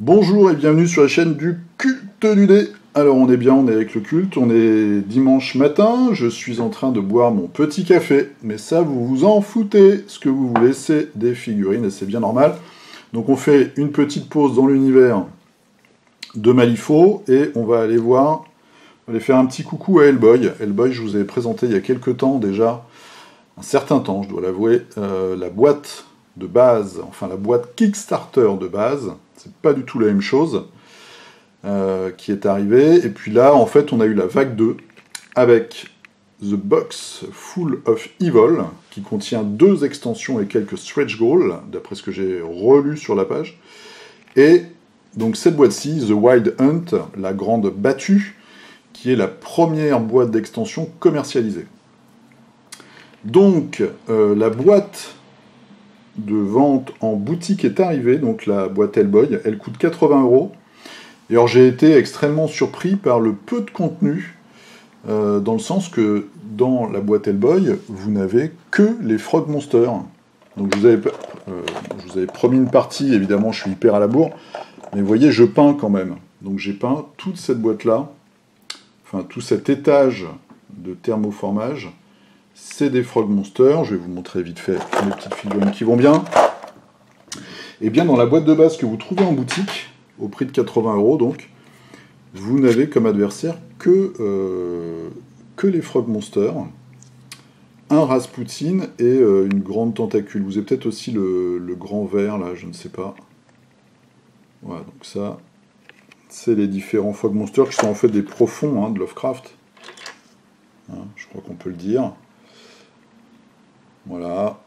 Bonjour et bienvenue sur la chaîne du culte du dé. Alors on est bien, on est avec le culte, on est dimanche matin, je suis en train de boire mon petit café, mais ça vous vous en foutez, ce que vous voulez c'est des figurines et c'est bien normal. Donc on fait une petite pause dans l'univers de Malifaux et on va aller voir, on va aller faire un petit coucou à Hellboy. Hellboy, je vous avais présenté il y a quelques temps déjà, un certain temps je dois l'avouer, la boîte de base, enfin la boîte Kickstarter de base, c'est pas du tout la même chose, qui est arrivée. Et puis là, en fait, on a eu la vague 2 avec The Box Full of Evil, qui contient 2 extensions et quelques stretch goals, d'après ce que j'ai relu sur la page. Et donc cette boîte-ci, The Wild Hunt, la grande battue, qui est la première boîte d'extension commercialisée. Donc, la boîte de vente en boutique est arrivée, donc la boîte Hellboy, elle coûte 80 €. Et alors j'ai été extrêmement surpris par le peu de contenu, dans le sens que dans la boîte Hellboy, vous n'avez que les Frog Monsters. Donc je vous avais promis une partie, évidemment je suis hyper à la bourre, mais vous voyez, je peins quand même. Donc j'ai peint toute cette boîte-là, enfin tout cet étage de thermoformage, c'est des Frog Monsters. Je vais vous montrer vite fait les petites figurines qui vont bien. Et bien dans la boîte de base que vous trouvez en boutique, au prix de 80 € donc, vous n'avez comme adversaire que les Frog Monsters, un Rasputin et une grande tentacule. Vous avez peut-être aussi le grand vert là, je ne sais pas. Voilà, donc ça, c'est les différents Frog Monsters qui sont en fait des profonds de Lovecraft. Hein, je crois qu'on peut le dire. Voilà.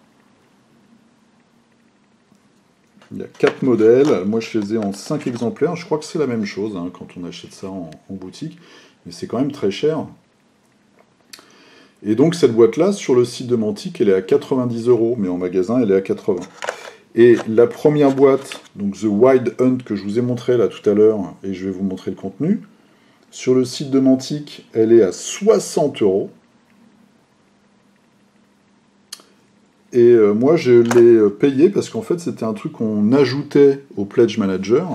Il y a 4 modèles. Moi, je les ai en 5 exemplaires. Je crois que c'est la même chose quand on achète ça en boutique. Mais c'est quand même très cher. Et donc, cette boîte-là, sur le site de Mantic, elle est à 90 €. Mais en magasin, elle est à 80. Et la première boîte, donc The Wild Hunt, que je vous ai montré là tout à l'heure, et je vais vous montrer le contenu, sur le site de Mantic, elle est à 60 €. Et moi, je l'ai payé parce qu'en fait, c'était un truc qu'on ajoutait au Pledge Manager.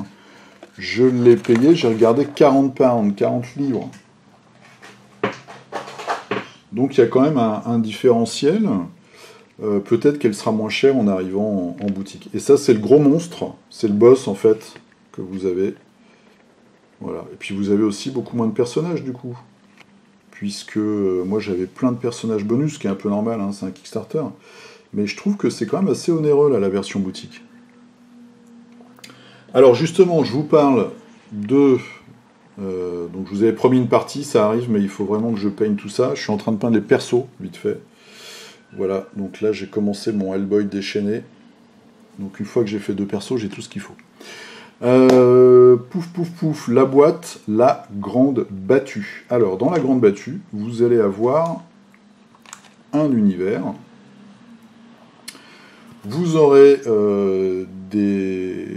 Je l'ai payé, j'ai regardé 40 pounds, 40 livres. Donc, il y a quand même un différentiel. Peut-être qu'elle sera moins chère en arrivant en boutique. Et ça, c'est le gros monstre. C'est le boss, en fait, que vous avez. Voilà. Et puis, vous avez aussi beaucoup moins de personnages, du coup. Puisque moi, j'avais plein de personnages bonus, ce qui est un peu normal, c'est un Kickstarter. Mais je trouve que c'est quand même assez onéreux, là, la version boutique. Alors, justement, je vous parle de... donc, je vous avais promis une partie, ça arrive, mais il faut vraiment que je peigne tout ça. Je suis en train de peindre les persos, vite fait. Voilà, donc là, j'ai commencé mon Hellboy déchaîné. Donc, une fois que j'ai fait 2 persos, j'ai tout ce qu'il faut. Pouf, pouf, pouf, la boîte, la grande battue. Alors, dans la grande battue, vous allez avoir un univers... Vous aurez des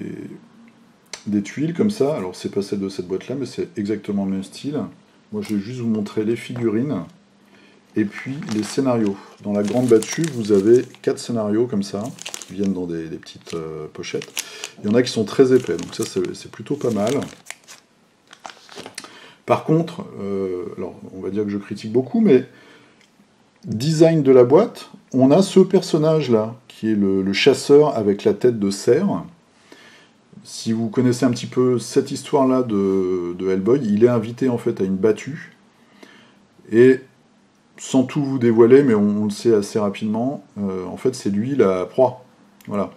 tuiles comme ça. Alors, c'est pas celle de cette boîte-là, mais c'est exactement le même style. Moi, je vais juste vous montrer les figurines et puis les scénarios. Dans la grande battue, vous avez 4 scénarios comme ça, qui viennent dans des petites pochettes. Il y en a qui sont très épais, donc ça, c'est plutôt pas mal. Par contre, alors, on va dire que je critique beaucoup, mais design de la boîte, on a ce personnage-là, qui est le chasseur avec la tête de cerf. Si vous connaissez un petit peu cette histoire-là de Hellboy, il est invité en fait à une battue. Et sans tout vous dévoiler, mais on le sait assez rapidement, en fait c'est lui la proie. Voilà.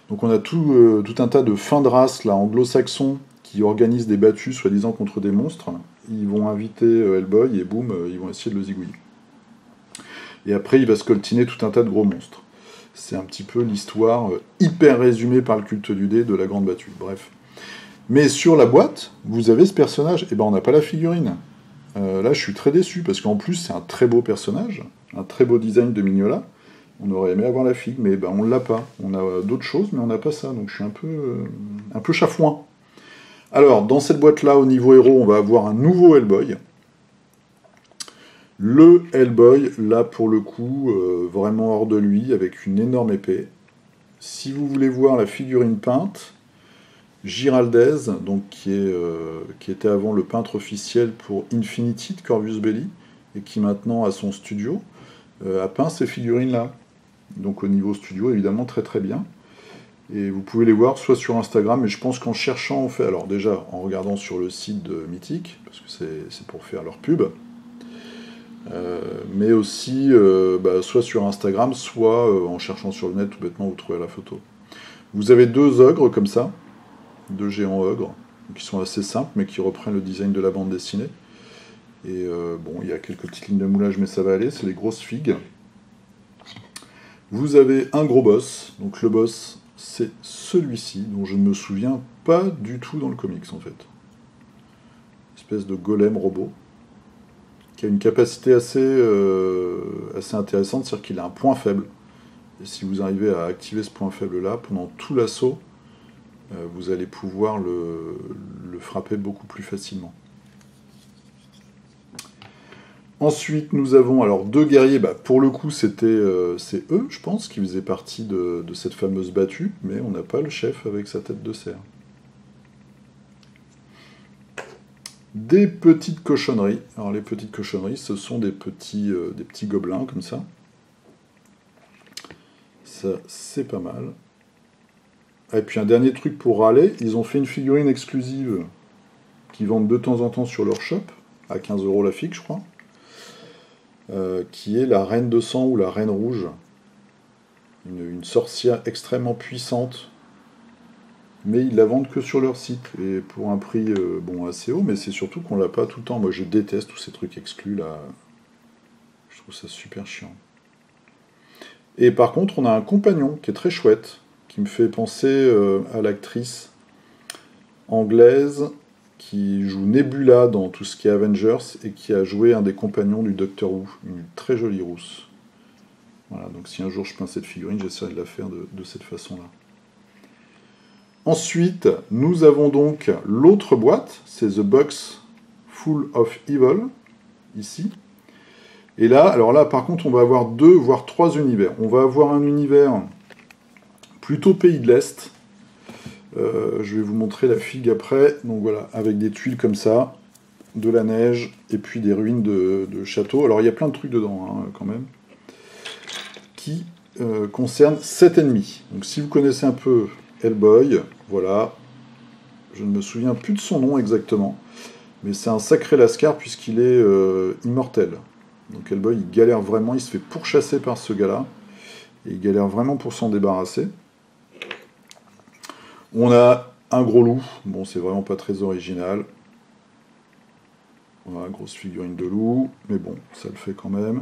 Donc on a tout un tas de fins de race là, anglo-saxons qui organisent des battues soi-disant contre des monstres. Ils vont inviter Hellboy et boum, ils vont essayer de le zigouiller. Et après il va scoltiner tout un tas de gros monstres. C'est un petit peu l'histoire hyper résumée par le culte du dé de la grande battue. Bref. Mais sur la boîte, vous avez ce personnage. Et ben on n'a pas la figurine. Là, je suis très déçu, parce qu'en plus, c'est un très beau personnage, un très beau design de Mignola. On aurait aimé avoir la figue, mais ben, on ne l'a pas. On a d'autres choses, mais on n'a pas ça. Donc je suis un peu chafouin. Alors, dans cette boîte-là, au niveau héros, on va avoir un nouveau Hellboy. Le Hellboy, là pour le coup, vraiment hors de lui, avec une énorme épée. Si vous voulez voir la figurine peinte, Giraldez, donc qui était avant le peintre officiel pour Infinity de Corvus Belli, et qui maintenant a son studio, a peint ces figurines-là. Donc au niveau studio, évidemment, très très bien. Et vous pouvez les voir soit sur Instagram, mais je pense qu'en cherchant, en fait, alors déjà en regardant sur le site de Mythique, parce que c'est pour faire leur pub, mais aussi soit sur Instagram, soit en cherchant sur le net, tout bêtement, vous trouvez la photo. Vous avez deux ogres comme ça, deux géants ogres, qui sont assez simples, mais qui reprennent le design de la bande dessinée. Et bon, il y a quelques petites lignes de moulage, mais ça va aller, c'est les grosses figues. Vous avez un gros boss, donc le boss, c'est celui-ci, dont je ne me souviens pas du tout dans le comics, en fait. Espèce de golem robot, qui a une capacité assez intéressante, c'est-à-dire qu'il a un point faible. Et si vous arrivez à activer ce point faible-là, pendant tout l'assaut, vous allez pouvoir le frapper beaucoup plus facilement. Ensuite, nous avons alors deux guerriers. Pour le coup, c'est eux, je pense, qui faisaient partie de cette fameuse battue, mais on n'a pas le chef avec sa tête de cerf. Des petites cochonneries. Alors les petites cochonneries, ce sont des petits gobelins comme ça. Ça, c'est pas mal. Et puis un dernier truc pour râler, ils ont fait une figurine exclusive qu'ils vendent de temps en temps sur leur shop, à 15 € la figue, je crois. Qui est la reine de sang ou la reine rouge. Une sorcière extrêmement puissante. Mais ils la vendent que sur leur site. Et pour un prix assez haut, mais c'est surtout qu'on l'a pas tout le temps. Moi je déteste tous ces trucs exclus là. Je trouve ça super chiant. Et par contre, on a un compagnon qui est très chouette, qui me fait penser à l'actrice anglaise qui joue Nebula dans tout ce qui est Avengers et qui a joué un des compagnons du Docteur Who, une très jolie rousse. Voilà, donc si un jour je peins cette figurine, j'essaierai de la faire de cette façon-là. Ensuite, nous avons donc l'autre boîte, c'est The Box Full of Evil, ici. Et là, alors là, par contre, on va avoir 2, voire 3 univers. On va avoir un univers plutôt pays de l'Est. Je vais vous montrer la figue après. Donc voilà, avec des tuiles comme ça, de la neige, et puis des ruines de châteaux. Alors il y a plein de trucs dedans, hein, quand même, qui concernent 7 ennemis. Donc si vous connaissez un peu Hellboy, voilà, je ne me souviens plus de son nom exactement, mais c'est un sacré lascar puisqu'il est immortel. Donc Hellboy, il galère vraiment, il se fait pourchasser par ce gars-là, et il galère vraiment pour s'en débarrasser. On a un gros loup, bon c'est vraiment pas très original. Voilà, grosse figurine de loup, mais bon, ça le fait quand même.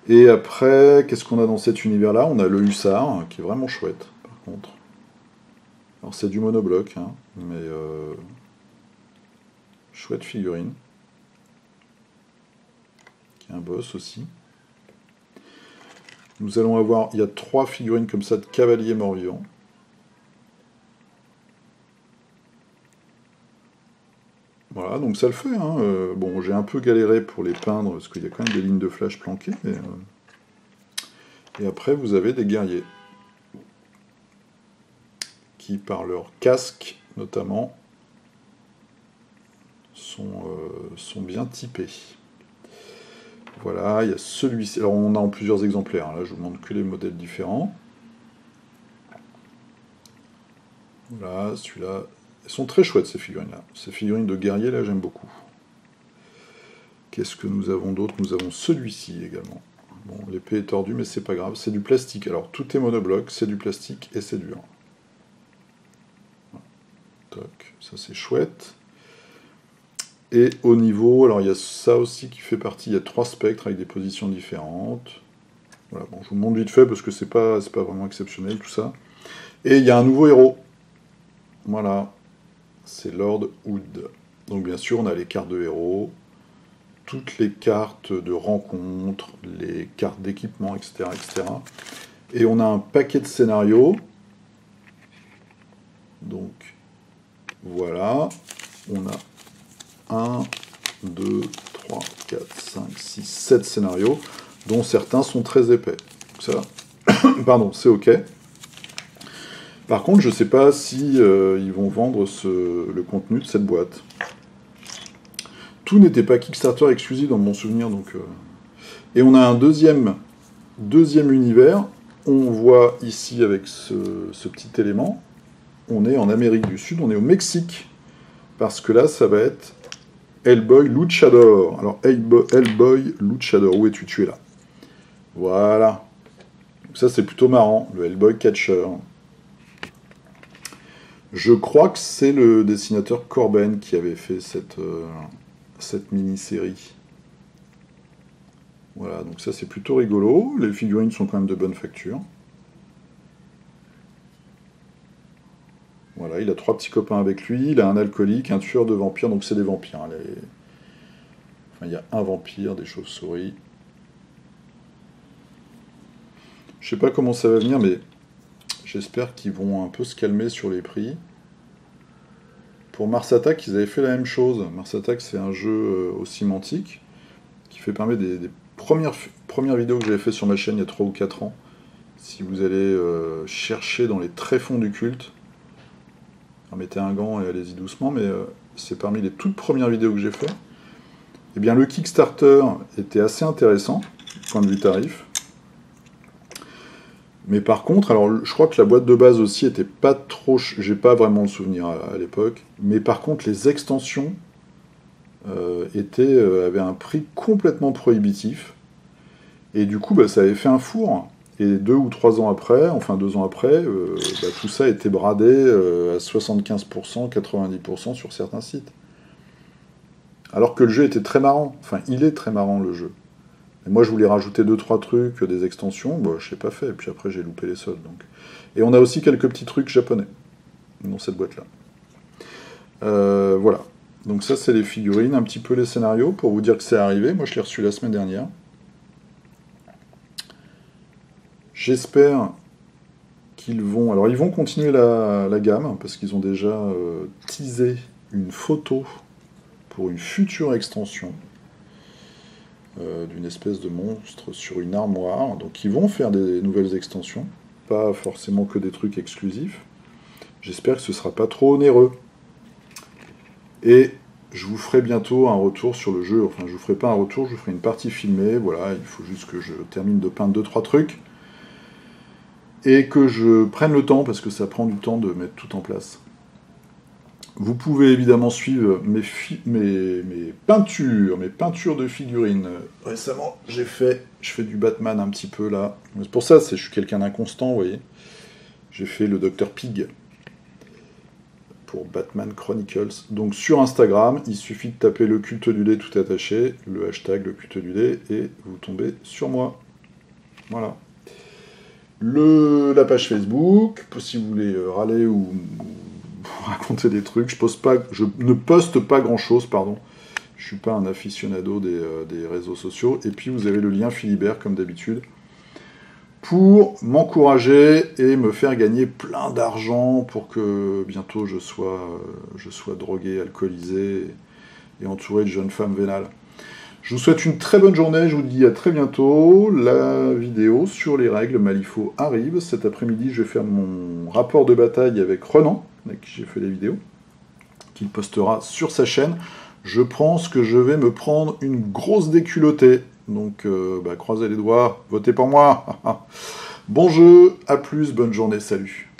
Et après, qu'est-ce qu'on a dans cet univers-là? On a le hussard, qui est vraiment chouette, par contre. Alors c'est du monobloc, hein, mais chouette figurine. Qui est un boss aussi. Nous allons avoir, il y a 3 figurines comme ça de cavaliers morts-vivants. Voilà, donc ça le fait. Hein. Bon, j'ai un peu galéré pour les peindre, parce qu'il y a quand même des lignes de flash planquées. Et après, vous avez des guerriers. Qui, par leur casque, notamment, sont bien typés. Voilà, il y a celui-ci. Alors, on en a en plusieurs exemplaires. Hein. Là, je vous montre que les modèles différents. Voilà, celui-là... Elles sont très chouettes, ces figurines-là. Ces figurines de guerriers, là, j'aime beaucoup. Qu'est-ce que nous avons d'autre? Nous avons celui-ci également. Bon, l'épée est tordue, mais c'est pas grave. C'est du plastique. Alors, tout est monobloc, c'est du plastique et c'est dur. Voilà. Toc, ça c'est chouette. Et au niveau... Alors, il y a ça aussi qui fait partie. Il y a 3 spectres avec des positions différentes. Voilà, bon, je vous montre vite fait parce que c'est pas vraiment exceptionnel, tout ça. Et il y a un nouveau héros. Voilà. C'est Lord Wood. Donc bien sûr, on a les cartes de héros, toutes les cartes de rencontres, les cartes d'équipement, etc., etc. Et on a un paquet de scénarios. Donc, voilà. On a 1, 2, 3, 4, 5, 6, 7 scénarios, dont certains sont très épais. Donc ça, pardon, c'est OK. Par contre, je sais pas si ils vont vendre le contenu de cette boîte. Tout n'était pas Kickstarter exclusif dans mon souvenir, donc... Et on a un deuxième univers. On voit ici avec ce petit élément, on est en Amérique du Sud, on est au Mexique. Parce que là, ça va être Hellboy Luchador. Alors, Hellboy Luchador, où es-tu? Tu es là. Voilà. Donc ça, c'est plutôt marrant, le Hellboy Catcher. Je crois que c'est le dessinateur Corben qui avait fait cette mini-série. Voilà, donc ça, c'est plutôt rigolo. Les figurines sont quand même de bonne facture. Voilà, il a 3 petits copains avec lui, il a un alcoolique, un tueur de vampires, donc c'est des vampires. Hein, Enfin, il y a un vampire, des chauves-souris. Je sais pas comment ça va venir, mais j'espère qu'ils vont un peu se calmer sur les prix. Pour Mars Attack, ils avaient fait la même chose. Mars Attack, c'est un jeu au cinématique qui fait parmi des premières vidéos que j'avais fait sur ma chaîne il y a 3 ou 4 ans. Si vous allez chercher dans les tréfonds du culte, mettez un gant et allez-y doucement, mais c'est parmi les toutes premières vidéos que j'ai fait. Eh bien, le Kickstarter était assez intéressant, du point de vue tarif. Mais par contre, alors je crois que la boîte de base aussi était pas trop... J'ai pas vraiment le souvenir à l'époque. Mais par contre, les extensions avaient un prix complètement prohibitif. Et du coup, ça avait fait un four. Et 2 ou 3 ans après, enfin 2 ans après, tout ça a été bradé à 75%, 90% sur certains sites. Alors que le jeu était très marrant. Enfin, il est très marrant, le jeu. Et moi, je voulais rajouter 2-3 trucs, des extensions. Je l'ai pas fait. Et puis après, j'ai loupé les soldes. Donc. Et on a aussi quelques petits trucs japonais dans cette boîte-là. Voilà. Donc ça, c'est les figurines, un petit peu les scénarios, pour vous dire que c'est arrivé. Moi, je l'ai reçu la semaine dernière. J'espère qu'ils vont... Alors, ils vont continuer la gamme, parce qu'ils ont déjà teasé une photo pour une future extension d'une espèce de monstre sur une armoire. Donc, ils vont faire des nouvelles extensions, pas forcément que des trucs exclusifs. J'espère que ce ne sera pas trop onéreux. Et je vous ferai bientôt un retour sur le jeu. Enfin, je vous ferai pas un retour, je vous ferai une partie filmée. Voilà, il faut juste que je termine de peindre 2-3 trucs. Et que je prenne le temps, parce que ça prend du temps de mettre tout en place. Vous pouvez évidemment suivre mes peintures de figurines. Récemment, je fais du Batman un petit peu là. C'est pour ça, je suis quelqu'un d'inconstant, vous voyez. J'ai fait le Dr Pig pour Batman Chronicles. Donc sur Instagram, il suffit de taper le culte du lait tout attaché, le hashtag le culte du lait, et vous tombez sur moi. Voilà. La page Facebook, si vous voulez râler ou raconter des trucs, je ne poste pas grand chose, pardon. Je suis pas un aficionado des réseaux sociaux. Et puis vous avez le lien Philibert, comme d'habitude, pour m'encourager et me faire gagner plein d'argent pour que bientôt je sois drogué, alcoolisé et entouré de jeunes femmes vénales. Je vous souhaite une très bonne journée, je vous dis à très bientôt. La vidéo sur les règles Malifaux arrive. Cet après-midi, je vais faire mon rapport de bataille avec Renan, avec qui j'ai fait les vidéos, qu'il postera sur sa chaîne. Je pense que je vais me prendre une grosse déculottée. Donc, croisez les doigts, votez pour moi. Bon jeu, à plus, bonne journée, salut.